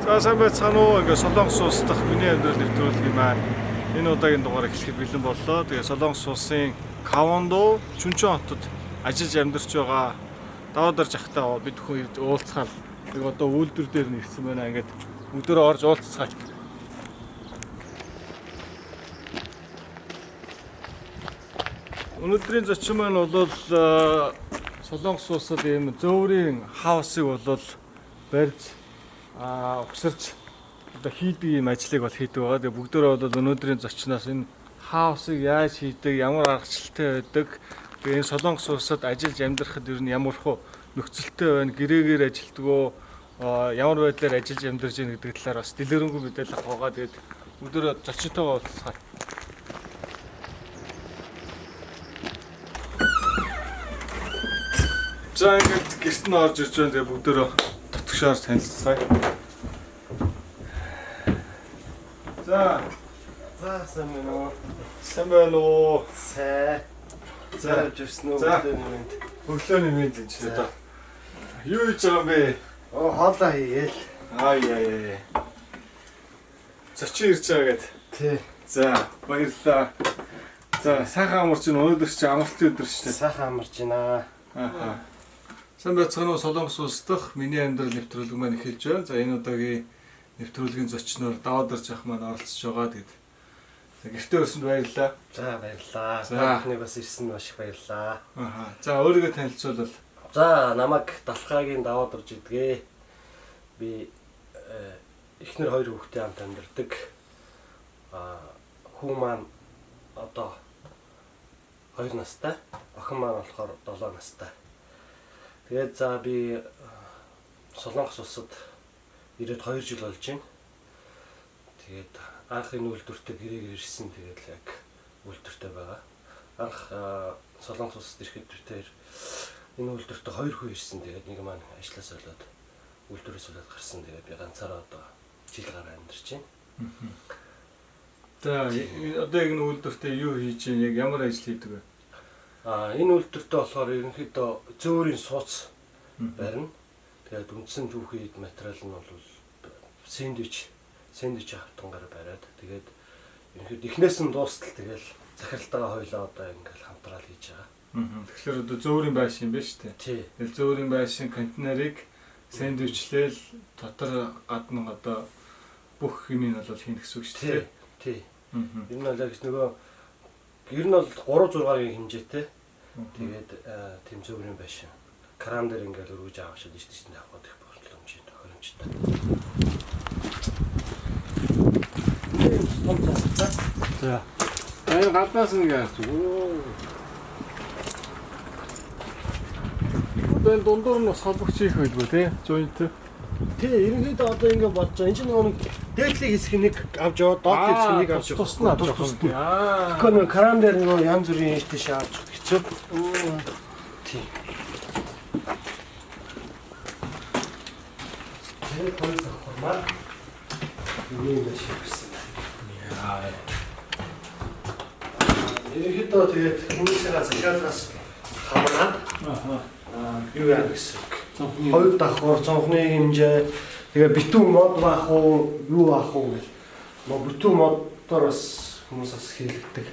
За сайн байцгаана уу. Ингээ Солонгос улс дахь миний амьдрал нэвтрүүлгийн маань энэ удаагийн дугаар эхлэхэд бэлэн боллоо. Тэгээ Солонгос улсын Кавондо Чүнчэн хотод ажиллаж амьдарч байгаа даваа дарж ахтаа бид бүхэн уулзахаар нэг одоо үйлдвэр дээр нэрсэн байна. Ингээд өдөрөө орж уулзцгаая. Өнөөдрийн зочин маань бол Солонгос улсад ийм зөөврийн хаусыг бол барьж угсарч одоо хийдэг юм ажлыг бол хийдэг байгаа. Тэгээ бүгдөө бол өнөөдрийн зочноос энэ хаусыг яаж хийдэг, ямар аргачлалтай байдаг, тэгээ энэ Солонгос улсад ажиллаж амьдрахад ер нь ямар хөө нөхцөлтэй байна, гэрээгээр ажилтдаг уу, ямар байдлаар ажиллаж амьдарч байна гэдэг талаар бас дэлгэрэнгүй мэдээлэл авах байгаа. Тэгээд бүгдөө зочнотойгоо уулзцгаая. За ингээд гэрт нь орж ирж байна. Тэгээ бүгдөө дотгошоор танилццгаая. За сайн байна уу? Сайн байна уу? За жирсэн үү? Өглөөний мэнд энэ ч одоо. Юу хийж байгаа юм бэ? Хоолоо хийгээл. Яа. Зочин ирж байгаа гэд. Тий. За баярлалаа. За сайхан амарч энэ өнөөдөр чи амралтын өдөр шүү дээ. Сайхан амарч байна. Сайн байцгаана уу. Солонгос улс дахь миний амьдрал нэвтрүүлэг маань эхэлж байна. За энэ удаагийн нэвтрүүлгийн зочноор даваа дарж ах маань оролцож байгаа. Тэгээд гэртээ өрсөнд баярлалаа. За баярлалаа. Таны бас ирсэн маш их баярлалаа. За өөрийгөө танилцуулбал. За намайг Далхаагийн даваа дарж идгээ. Би эхнэр хоёр хүүхдээ хамт амьдардаг. Хүү маань одоо 2 настай, охин маань болохоор 7 настай. Тэгээд за би Солонгос улсад ирээд 2 жил болж байна. Тэгээд анх энэ үйлдвэртээ гэрээгээр ирсэн. Тэгээд яг үйлдвэртээ байгаа. Анх Солонгос улсад ирэхэд тэр энэ үйлдвэртээ 2 хүн ирсэн. Тэгээд нэг маань ажлаас олоод үйлдвэрээс олоод гарсан. Тэгээд би ганцаараа одоо жил гараа амьдарч байна. За одоо яг энэ үйлдвэртээ юу хийж байна? Яг ямар ажил хийдэг вэ? Энэ үйлдвэртээ болохоор ерөнхийдөө зөөврийн сууц барина. Тэгээд үндсэн түүхийд материал нь бол сэндвич хавтангаар бариад тэгээд ерөнхийдөө эхнээс нь дуустал тэгэл захиралтайгаа хойлоо одоо ингээл хамтраал хийж байгаа. Тэгэхээр одоо зөөврийн байшин юм байна шүү дээ. Тий. Тэгэл зөөврийн байшин контейнерыг сэндвичлээл дотор гадна одоо бүх юмыг бол хийнэ гэсэн үг шүү дээ. Тий. Энэ нь яг нөгөө ер нь бол 3-6-гийн хэмжээтэй. Тэгээд тэм зөөврийн байшин. Кран дээр ингээл өргөж аваашаад дэжтэйчэнд авах их боломжтой тохиромжтой. За. Энэ гаднаас нь гайж. Одоо энэ дундуур нь холбогч их байлгүй тий? Joint. Тий, ерөнхийдөө одоо ингэ болж байгаа. Энд чинь нэг дээдлийн хэсэг нэг авч яваа, доотлын хэсэг нэг авч яваа. Тусна жоохон. Тэгэхээр нэг кран дээр нэг янз бүрийн тийш авч хэцүү. Тий. Тэгээд хоёр давхармаа. Юу юм шигэрсэн. Ерөнхийдөө тэгээд хүмүүсийн захиалгаас хамаарат. Юу яах гэсэн. Хоёр давхар, цонхны хэмжээ, тэгээ битүү мод баах уу, юу баах уу гэл. Битүү модоор бас хүмүүс бас хийлгдэг.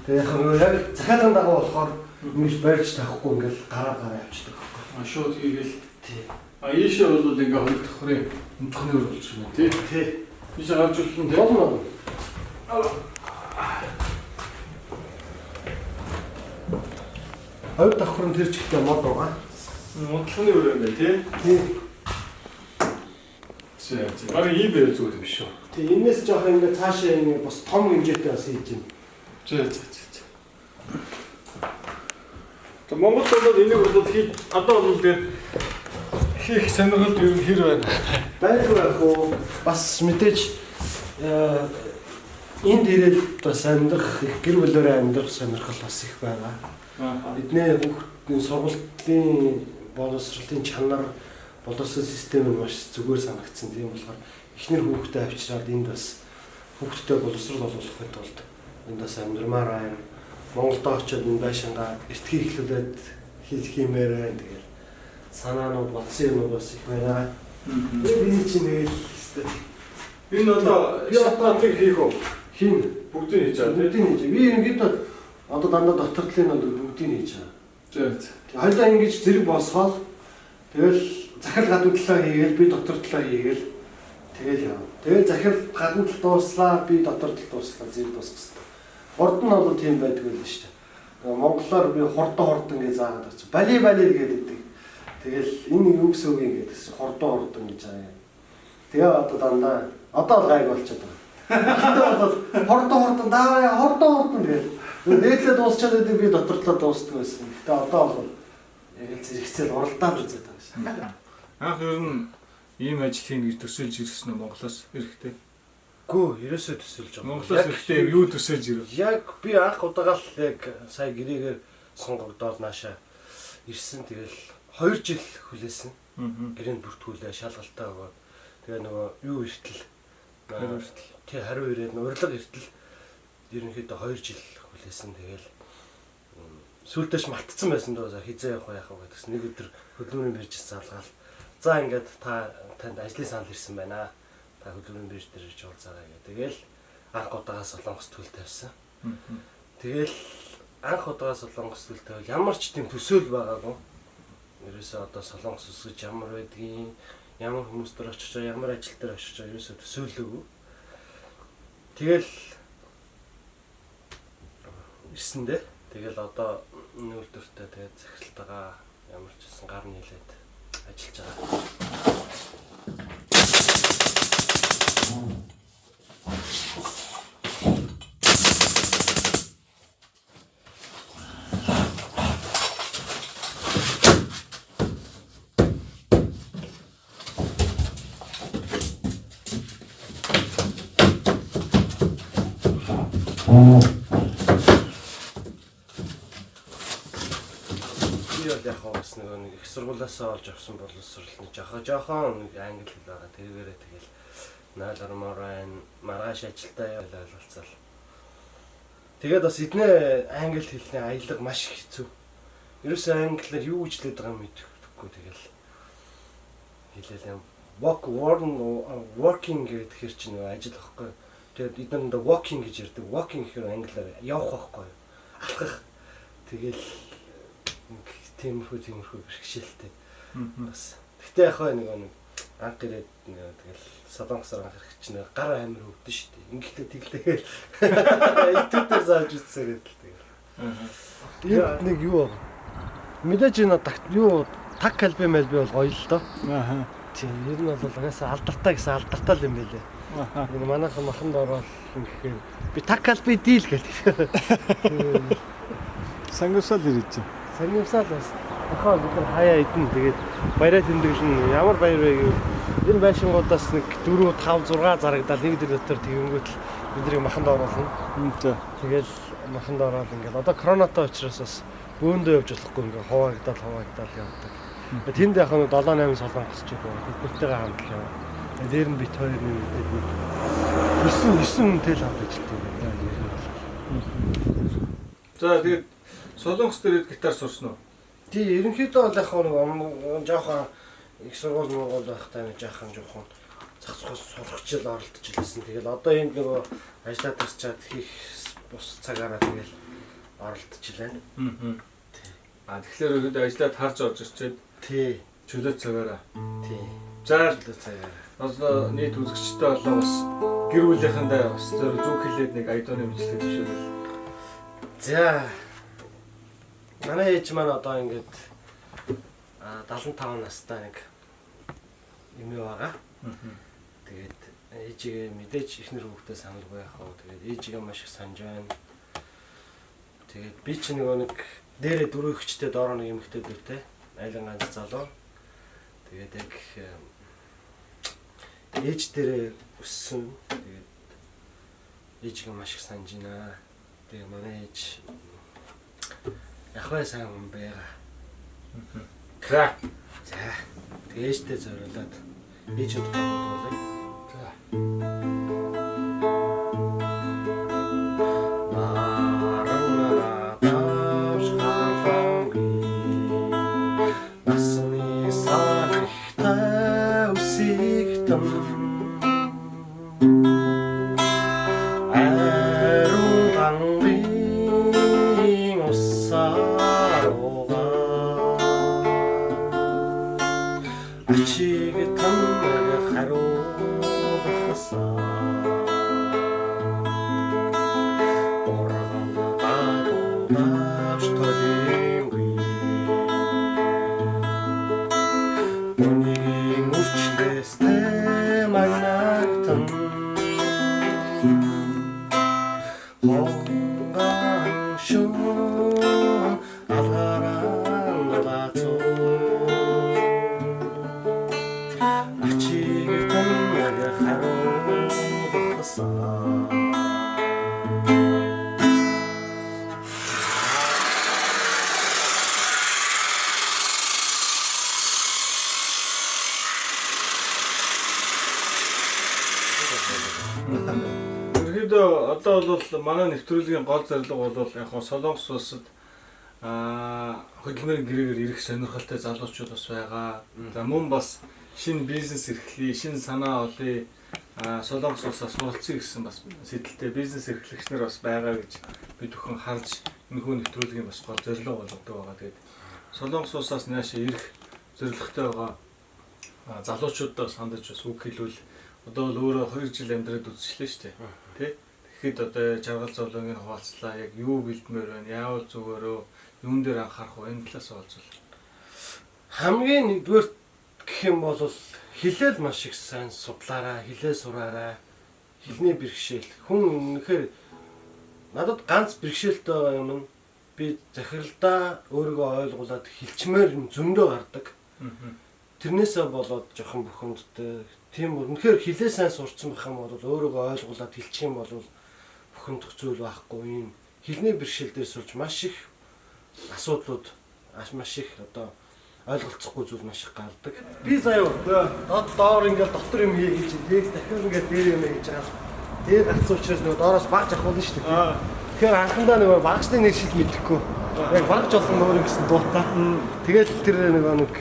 Тэгээ яг захиалгын дагуу болохоор ингэж барьж тавихгүй ингээл гараа явчихдаг. Шууд хийгээл. Тий. Ийшээ бол ингээ хоёр давхрын өнцгний өр болж байна тий. Тий. Ийшээ гарч үлдэн тий. Болно. Хоёр давхрын тэр чигтээ мод байгаа. Өнцгний өр юм байна тий. Тий. За. Бараг ийм байх зүйл биш үү? Тий, энэс жоох ингээ цаашаа ингээ бас том хэмжээтэй бас хийж байна. За. Тэг Монгол болоод энийг бол одоо бол тэгээд хийх сонирхол юу хэр байна? Байхгүй байх уу? Бас мэдээж энд ирээд бас амьдрах, гэр бүлээрээ амьдрах сонирхол бас их байгаа. Бидний хүүхдийн сургуулийн боловсролын чанар, боловсрол систем нь маш зүгээр санагдсан. Тийм болохоор эхнэр хүүхдээ авчираад энд бас хүүхдтэй боловсрол олгохын тулд энд бас амьдрмаар байна. Монголд очиод энэ байшингаа эртхий эхлүүлээд хийх юмээр байна. Тэгээд санаанууд, бодсон юмуд бас их байна. Энэ чинь нэг Тэстэй. Энэ одоо Би одоо шатныг хийх үү? хийн Бүгдийг хийж чад. бүгдийг хийж. Би ерөнхийдөө одоо дандаа доктортлын бүгдийг хийж байгаа. Зөв. Хоёлаа ингэж зэрэг босгоод тэгэл захирал гадна талаа хийгээл би дотор талаа хийгээл тэгэл яа. Тэгэл захирал гадна тал дууслаа би дотор тал дууслаа зэрэг дуусгах хэрэгтэй. Хурд нь бол тийм байдаг байл шүү дээ. Монголоор би хурдан гэж заагаад байгаа чи. Бали гэдэг. Тэгэл энэ юу гэсэн үг юм гэдэг хурдан гэж байгаа юм. Тэгээ одоо дандаа одоо л гайг болчиход байгаа. Гэхдээ бол хурдан даа хурдан гэж. Нээдлээ дуусчаад байдаг би дотор талаа дуусдаг байсан. Гэхдээ одоо бол яг л зэрэгцэл уралдаанд үзээд байгаа шээ. Анх ер нь ийм ажил хийн гэж төсөөлж ирсэн нь Монголоос эрэхтэй. Гүү, ерөөсөө төсөөлж байгаа. Монголоос эрэхтэй юу төсөөлж ирв? Яг би анх удагаал яг сая гэрээгээр сонгогдоод наашаа ирсэн. Тэгэл 2 жил хүлээсэн. Гэрээнд бүртгүүлээ, шалгалтаа өгөөд. Тэгээ нөгөө юу эртэл хариу ирээд урилга эртэл ерөнхийдөө 2 жил хүлээсэн. Тэгэл сүүлдээш мартцсан байсан дөө хизээ явах яах вэ гэдэгс нэг өдөр хөдөлмөрийн бирж залгаал. За ингээд танд ажлын санал ирсэн байна. Та хөдөлмөрийн бирж дээр ирж уулзаарай гэх. Тэгэл анх удаага Солонгос төлөв тавьсан. Тэгэл анх удаага Солонгос төлөв тавьвал ямар ч тийм төсөөл байгаагүй. Ерөөсөө одоо Солонгос ус гэж ямар байдгийг, ямар хүмүүс төр очиж байгаа, ямар ажил дээр очиж байгаа ерөөсөө төсөөлөөгүй. Тэгэл ирсэн дээ. Тэгэл одоо энэ үйлдвэртээ тэгээд захиралтайгаа ямар ч гэсэн гар нийлээд ажиллаж байгаа. Яг бас нэг их сургуулиасаа олж авсан боловсролны жоохон нэг англи хэл байгаа. Тэргээрээ тэгэл наалармаар маргааш ажилдаа ойлголцол. Тэгээд бас эднээ англи хэлний аялга маш хэцүү. Ерөөсөө англиар юу гэж хэлээд байгааг мэдэхгүй тэгэл хэлээлээ. Working гэдэг хэр чинь нэг ажил واخхой. Тэгээд эднэр энэ walking гэж ярьдаг. Walking гэхээр англиар явах واخхой. Алхах. Тэгэл тиймэрхүү бэрхшээлтэй. Бас. Гэтэ яг нэг анх ирээд тэгэл Солонгосоор анх ирэх чинь гар амир өвдөн шүү дээ. Ингээд тэглэгээл итүүдээр зааж үзсээр тэгэл. Нэг юу мэдээж энэ таг калби бол гоё л доо. Аа. Тийм ер нь бол угаасаа алдартай гэсэн алдартай л юм байлээ. Аа. Манайхан маханд ороод ингэхээр би таг калби дийл гэлээ. Сангасаал ирэж. Сангамсаал бас ахаа бид нар хаяа идэн тэгээд баяраа тэмдэглэн ямар баяр вэ гэвэл энэ байшингуудаас нэг 4 5 6 зарагдал нэг дөр дотор тэгэнгүүт бидний маханд оруулна. Тэгэл маханд ороод ингээд одоо коронатой учраас бас бөөндөө явж болохгүй ингээд хуваагдал явдаг. Тэнд яг нь 7 8 солонгос ч юм уу биднэртэйгээ хамт л яваа. Дээр нь бит хоёр нэг 9 хүнтэй л хамт ажилладаг юм байна. За тэгээд Солонгос дээр гитар сурсан уу? Тий, ерөнхийдөө бол яг нэг жоохон их сургууль байхдаа нэг жоохон зах зээл сурахчил оролдож илсэн. Тэгэл одоо энд нөгөө ажиллаад ирчээд хийх бус цагаараа тэгэл оролдож илэн. Тэгэхээр өөдөө ажиллаад харж орж ирчээд тий, чөлөө цагаараа. Тий. За чөлөө цагаараа. Одоо нийт үзэгчтэй болоо бас гэр бүлийнхэндээ бас зөв хэлээд нэг айдооны бичлэг төвшөөрөл. За манай ээж маань одоо ингээд 75 настай нэг юм байгаа. Тэгээд ээжигээ мэдээж ихнэр хүүхдээ саналгүй яах вэ? Тэгээд ээжигээ маш их санаж байна. Тэгээд би ч нэг дээрээ 4 ихчтэй доороо нэг эмэгтэй дүүтэй. Айлан ганц залуу. Тэгээд яг ээж дээрээ өссөн. Тэгээд ээжигээ маш их санаж байна. Тэгээд манай ээж Ахвай сайн хүн байгаа. За. Ээжтэй зориулаад ээжүүд бодуулъя. За. Насны сархтай үсигтэн 아루강빙 옷사로가 아치게 탐나게 가로가사 오라가나가도 나주터진 위 모닝 우치데스테 마이나튼 홍강슌 아가랑 가조 아치게 탐나게 가로가사 ерөөдөө одоо бол манай нэвтрүүлгийн гол зорилго бол яг нь Солонгос улсад хөдөлмөрийн гэрээгээр ирэх сонирхолтой залуучууд бас байгаа. За мөн бас шинэ бизнес эрхлэе, шинэ санаа олъё. Солонгос улсаас суралцъя гэсэн бас сэдэлтэй бизнес эрхлэгчнэр бас байгаа гэж бид бүхэн харж энэхүү нэвтрүүлгийн бас гол зорилго болгодог байгаа. Тэгээд Солонгос улсаас наашаа ирэх зорилготой байгаа залуучуудаас хандаж бас үг хэлвэл одоо бол өөрөө 2 жил амьдраад үзчихлээ шүү дээ. Тэ? Тэгэхэд одоо жаргал зовлонгийн хуваалцлаа яг юу бэлдмээр байна? Яавал зүгээрөө юун дээр анхаарах вэ? Энэ талаас олзол. хамгийн нэгдүгээр гэх юм бол хилээл маш их сайн судлаарай, хилээ сураарай. Хилний бэрхшээл. Хүн үнэхээр надад ганц бэрхшээлтэй байгаа юм нь би захиралдаа өөрийгөө ойлгуулад хилчмээр зөндөө гардаг. Тэрнээсээ болоод жоохон бухимдтай. Тийм үнэхээр хилээ сайн сурцсан байх юм бол өөрийгөө ойлгуулад хэлчих юм бол бухимдах зүйл байхгүй. Ийм хилний бэрхшээл дээр сурч маш их асуудлууд маш их одоо ойлголцохгүй зүйл маш их гардаг. Би заяа доор ингээд дотор юм хий гэж дээд дахиад ингээд дээр юм хийж байгаа. Дээд гарц учраас нөгөө доороос багж авахгүй шүү дээ. Тэгэхээр анхандаа нөгөө багжны нэг шил мэдэхгүй. Яг багж болсон нөр гэсэн дуутай. Тэгээд тэр нэг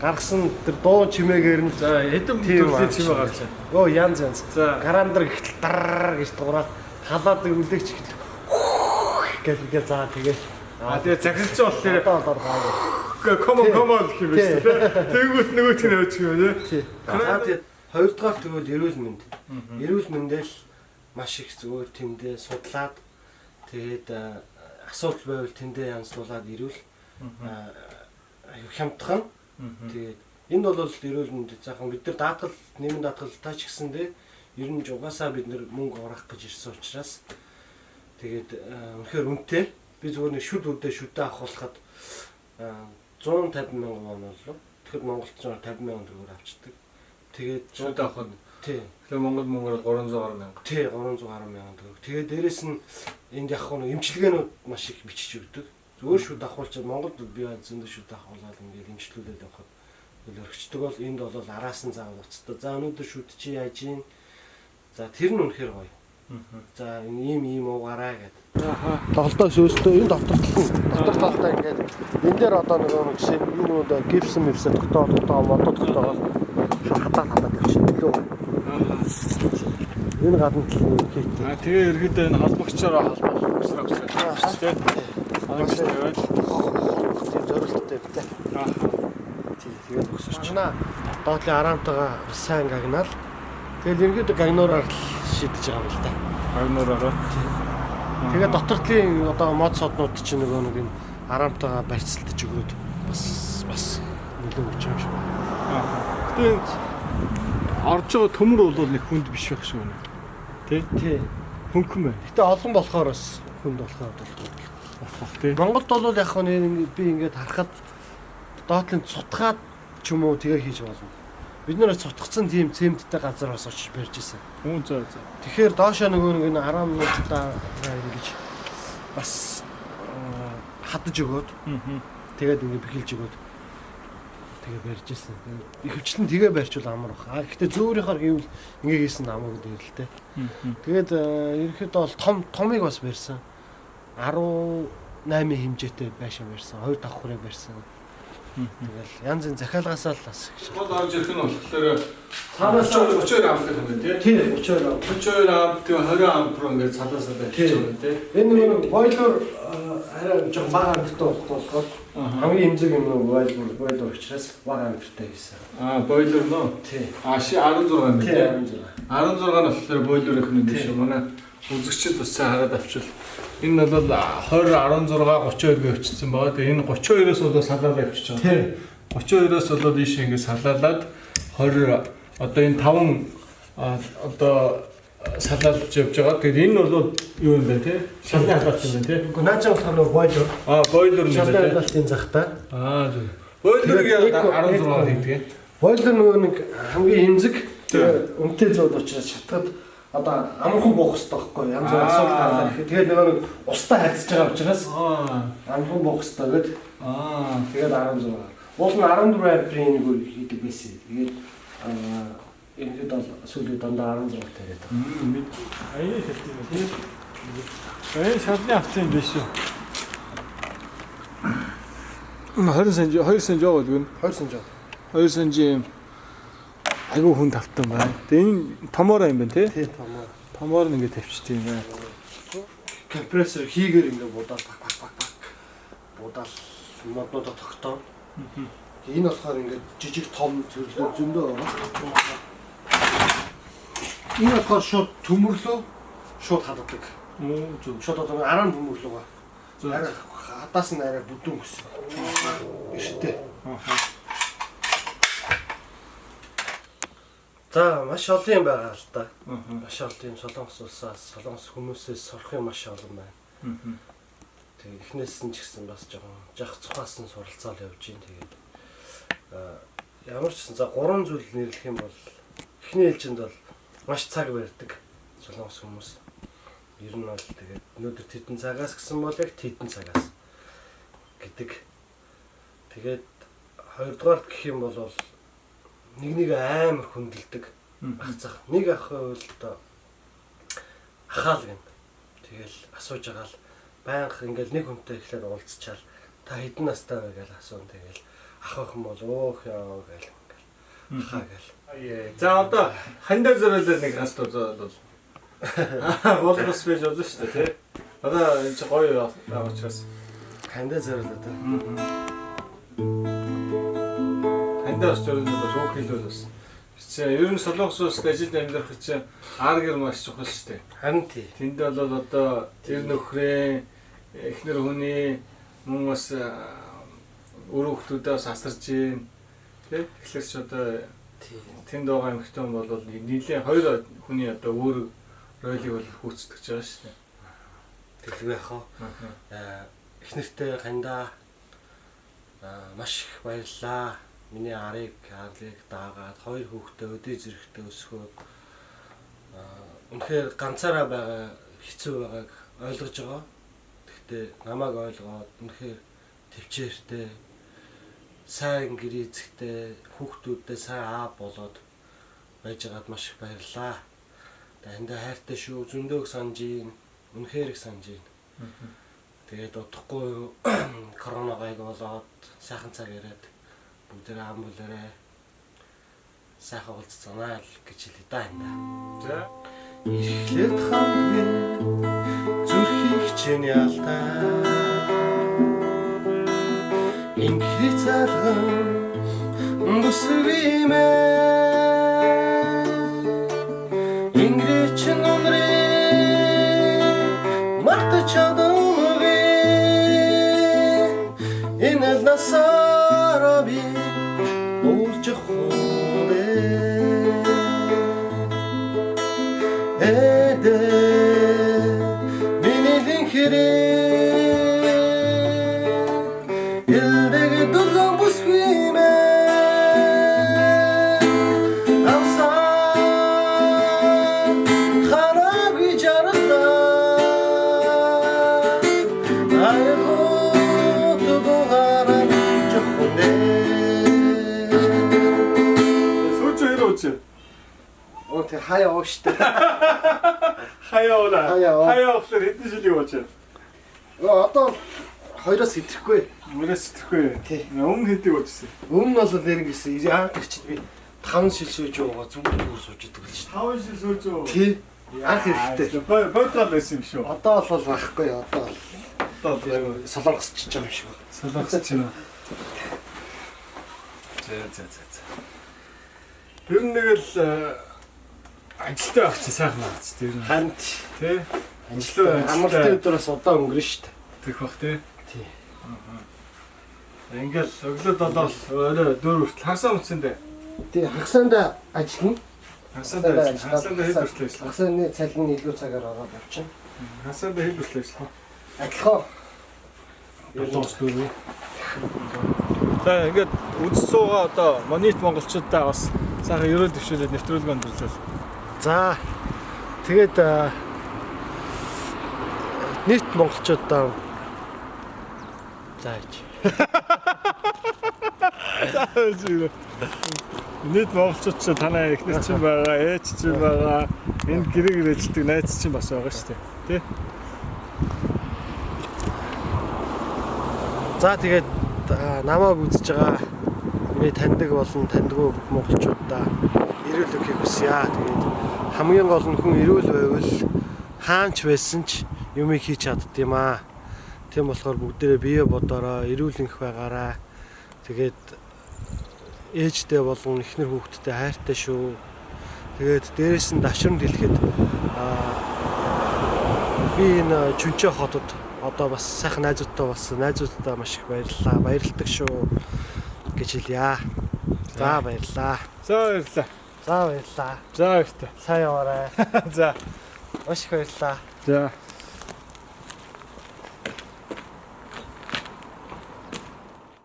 гаргасан тэр дуу чимээгээр нь За хэдэн төрлийн чимээ гарч байна. Оо янз янз. За Гараамдар гэхтэл дар гэж дуураад талаад үлээгч гэхэл заа тэгээд тэгээ захирч болохоор одоо гаагүй. Come on гэх юм байна шүү дээ. Тэнгүүт нөгөөт нь өөч юм тий. Тэгээд хоёрдугаар тэгвэл эрүүл мэнд. Эрүүл мэндэл маш их зүгээр тэндээ судлаад тэгээд асуудал байвал тэндээ янзлуулаад ирүүл хямдхан. Тэгээд энэ бол эрүүл мэнд заахан бид нар даатгал нэмэн даатгалтай ч гэсэндээ ер нь угаасаа бид нар мөнгө урах гэж ирсэн учраас тэгээд үнэхээр үнэтэй би зүгээр нэг шүд үдээ шүдээ авахлахад 150 мянган вон болов. Тэгэхээр Монголд 50 мянган төгрөг авчдаг. Тэгээд шууд авах нь. Тий. Тэгэхээр Монгол мөнгөөр 310 мянга. Тий, 310 мянган төгрөг. Тэгээд дээрэс нь энд яг нэг эмчилгээнүүд маш их бичиж өгдөг. Зүгээр шүд авахулчаад Монголд би зөндөө шүд авахулаад ингээд эмчилгүүлээд явахад өргөчдөг бол энд бол араас нь заавал уцтай. За өнөөдөр шүд чи яаж ийн? За тэр нь үнэхээр гоё. За ийм уугаараа гэдэг. Тоглолтоо сөөстөө энэ доктор талтай ингээд энэ дээр одоо нэг жишээ энэ нөгөө гипс мөвсөд тогтоо модод тогтоогоо шахалтаа хадаад явчихсан лөө. Энэ гадна талын хийх. Тэгээ ерөөдөө энэ холбогчоор холбоох усраа тийм. Анаас яваад тийм зорилттой битээ. Тэгээд өгсөж байна. Доотлын араамтайгаа сайн гагнаал. Тэгэл ерөөдөө гагнуураар шийдэж байгаа юм л да. Гагнуураар. Тэгээ дотортлын одоо мод соднууд чинь нөгөө нэг юм араамтайгаа барьцалтж өгөөд бас нөлөө өгч юм шиг байна. Тэгээд орж байгаа төмөр бол нэг хүнд биш байх шиг байна. Тий. Хөнгөн байна. Гэтэ олон болохоор бас хүнд болохоор тий. Монголд бол яг нь би ингээд харахад доотлын цутгаад ч юм уу тэгээ хийж болно. Бид нэр цутгацсан тийм цементтэй газар бас очиж барьж исэн. Үн зөө. Тэгэхээр доошоо нөгөө нэг 10 минутаа ингэж бас хадаж өгөөд тэгээд ингэ бэхэлж өгөөд тэгээ барьж исэн. Ихэвчлэн тэгээ барьчвал амар бах. Гэхдээ зөөрийнхоор гэвэл ингэ хийсэн амаг дээр л те. Тэгээд ерөнхийдөө бол томыг бас барьсан. 18 хэмжээтэй байшин барьсан. 2 давхрыг барьсан. Тэгэл янз бүрийн захиалгаас л бас гэж. Гол орж ирэх нь болохоор Цаанаас 32 амт гэх юм тий. Тийм 32 ам. 32 амт тэгээ 20 амт руу ингээд салаасаа байж байгаа тий. Энэ нэг бойлоор арай жоо бага амттай болохоор хамгийн эмзэг юм бойлоор учраас бага амттай гэсэн. Бойлор нөө. Тий. 16 юм тий. 16. 16 нь болохоор бойлор их нэг биш манай үзэгчд бас сайн хараад авчвал энэ бол 20 16 32 гэж өчсөн байгаа. Тэгээ энэ 32-оос бол салаад авчиж байгаа. Тий. 32-оос бол ийш ингээд салаалаад 20 одоо энэ 5 одоо салаалж явж байгаа. Тэгээд энэ бол юу юм бэ те? Шалны халаалт юм байна те? Уу наачаа болохоор нэг бойлоор. Бойлор юм Шалны байна те. халаалтын захтай. Зөв. Бойлорыг 16 хийдэг. Бойлор нөгөө нэг хамгийн эмзэг үнэтэй зууд учраас шатгаад одоо амархан буух хэрэгтэй байхгүй янз бүрийн асуудал гараад ирэхэд тэгээд нөгөө нэг устдаа харьцаж байгаа учраас амархан буух хэрэгтэй гэдэг. Тэгээд 16. Уул нь 14 априлын нэг үйл хийдэг байсан. Тэгээд энэ бол сүүлийн дандаа 16 тариад байгаа. Аяа шалтгаан тийм. Шалны авсан биш үү? 20 сая 2 сая жоо гэдэг нь 2 сая. 2 сая айгүй хүн тавтан байна. Тэгээ энэ томоор юм байна тий? Тийм томоор. Томоор нь ингээд тавьчихсан юм байна. Компрессор хийгээр ингээд будаад баг. Будаад моднуудаа тогтоо. Энэ болохоор ингээд жижиг том зөвлөлөө зөндөө байгаа. Энэ болохоор шууд төмөрлөө шууд хаддаг. Зөв. Шууд одоо араа төмөрлөө ба. Арай хадаас нь арай бүдүүн гэсэн. Иштэй. За маш олон юм байгаа л да. Маш олон юм Солонгос улсаас, Солонгос хүмүүсээс сурах юм маш олон байна. Тэгээ эхнээс нь ч гэсэн бас жоохон жах цухаас нь суралцаал явж гин тэгээд ямар ч гэсэн за 3 зүйл нэрлэх юм бол эхний ээлжинд бол маш цаг барьдаг Солонгос хүмүүс. Ер нь бол тэгээд өнөөдөр тедэн цагаас гэсэн бол яг тедэн цагаас гэдэг. Тэгээд хоёрдугаар гэх юм бол нэг амар хүндэлдэг ахцах. Нэг ах бол одоо ахаал гэн. Тэгэл асууж байгаа л байнга ингээл нэг хүнтэй ихлээр уулзчаал та хэдэн настай вэ гэж асуун. Тэгэл ах охин бол өөх яа гээл ингээл ахаа гээл. За одоо хандаа зөрөөлөө нэг асуулт бол болбос байж болно шүү дээ тий. Одоо энэ ч гоё учраас хандаа зөрлөө та. хандаа зөрөөлөө бас өөх хэлвэл бас. Ер нь Солонгос улсад ажилд амьдрах чинь аргэр маш чухал шүү дээ. Харин тий. Тэнд бол одоо тэр нөхрийн эхнэр хүний мөн бас өрөө хүмүүсээс асарж гин тий. Тэгэхээр ч одоо тэнд байгаа эмэгтэй хүн бол нийлээ хоёр хүний одоо өөр ройлыг бол хүүцдэг ч байгаа шүү дээ. Тэглэв яхаа. Эхнэртэй хандаа маш их баярлаа. Миний арлыг даагаад хоёр хүүхдээ өдөө зэрэгтэй өсгөөд үнэхээр ганцаараа байгаа хэцүү байгааг ойлгож байгаа. Гэхдээ намайг ойлгоод үнэхээр төвчээртэй сайн гэр эзэгтэй хүүхдүүдтэй сайн аа болоод байж байгаад маш их баярлаа. Тэндээ хайртай шүү, зөндөөг санаж ийн, үнэхээр их санаж ийн. Тэгээд удахгүй корона гайг болоод сайхан цаг ирээд бүгдээ амбулаарэ сайхан уулзцаанаа л гэж хэлээ да энэ. За. Эхлээд хамгийн зүрхийг чинь ялтаа. Инхри цалган бүсвимэ. Ингрэч номрэ мартачадамгэ. Энэ насараби уулж хонде. Эдэ миний динхэрэ илдэг дулган бүсвимэ. Амсан хараги жарла айгуу тугаараа жохонде. Сүүч хэрэг үуч. Онтэй хаяа ууштай. Хаяа уула. Хаяа уу. Хаяа болохоор хэдэн жилийн ууч. Одоо Хоёроос хэтрэхгүй. Мөрөөс сэтгэхгүй. Тий. Өмнө хэдэг болжсэн. Өмнө нь бол нэр ингэсэн. Анх ирчихэд би 5 шил сууж байгаа зүгээр сууж идэг л шүү 5 жил сууж юу? дээ. Тий. Анх ирэхдээ. Бодлоо байсан юм шүү. Одоо бол байхгүй. Одоо Одоо солонгосч байгаа юм шиг байна. солонгос ч юм. За. Тэр нэг л ажилтаа авч сайхан байна ч тэр. Харин Тэ? амралтын өдрөөс удаа өнгөрнө шүү дээ. Тэрх бах тий. Тий. Ингээл өглөө 7-оос орой 4 хүртэл хагасаа үтсэндээ. Тий, хагасаанда ажиллана. Хагасаандаа хэд хүртэл ажиллах. Хагасааны цалин илүү цагаар ороод явчихна. Хагасаандаа хэд хүртэл ажиллах. Адилхан. 7-оос 4. За ингээд үдс суугаа одоо монит монголчуудаа бас сайхан ерөөл төвшүүлээд нэвтрүүлэг өндөрлөл. За тэгээд нийт монголчуудаа зааж. Нийт монголчууд ч танай эхнэр чинь байгаа, ээж чинь байгаа, энэ гэрэг ажилладаг найз чинь бас байгаа шүү дээ. Тэ? За тэгээд намайг үзэж байгаа миний таньдаг болон таньдгүй бүх монголчуудаа эрүүл өгөхийг хүсье. Тэгээд хамгийн гол нь хүн эрүүл байвал хаанч байсан ч юмыг хийж чадд юм аа. Тийм болохоор бүгдээрээ бие бодороо эрүүлэнх байгаараа. Тэгээд ээжтэй болон эхнэр хүүхдтэй хайртай шүү. Тэгээд дээрэс нь давшранд хэлэхэд би энэ Чүнчээ хотод одоо бас сайхан найзуудтай болсон. Найзуудтай маш их баярлалаа. Баярлалдаг шүү гэж хэлье. За баярлалаа. За баярлалаа. За баярлалаа. За баярлалаа. Сайн яваарай. За. Маш их баярлалаа. За.